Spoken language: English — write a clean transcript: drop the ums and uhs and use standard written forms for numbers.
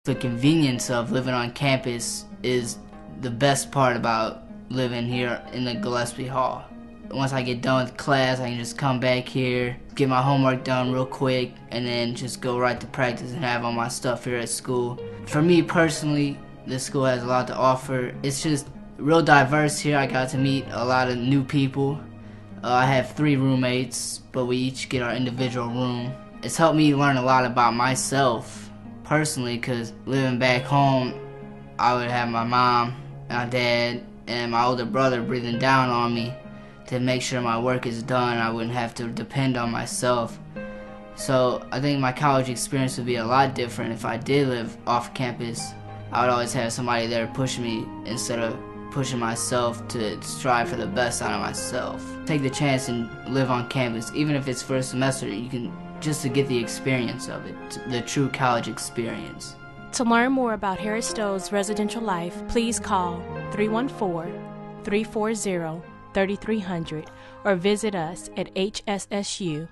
The convenience of living on campus is the best part about living here in the Gillespie Hall. Once I get done with class, I can just come back here, get my homework done real quick, and then just go right to practice and have all my stuff here at school. For me personally, this school has a lot to offer. It's just real diverse here. I got to meet a lot of new people. I have 3 roommates, but we each get our individual room. It's helped me learn a lot about myself personally, because living back home, I would have my mom, my dad, and my older brother breathing down on me to make sure my work is done. I wouldn't have to depend on myself. So I think my college experience would be a lot different if I did live off campus. I would always have somebody there pushing me instead of pushing myself to strive for the best out of myself. Take the chance and live on campus, even if it's for a semester. You can just to get the experience of it, the true college experience. To learn more about Harris Stowe's residential life, please call 314-340-3300 or visit us at hssu.edu.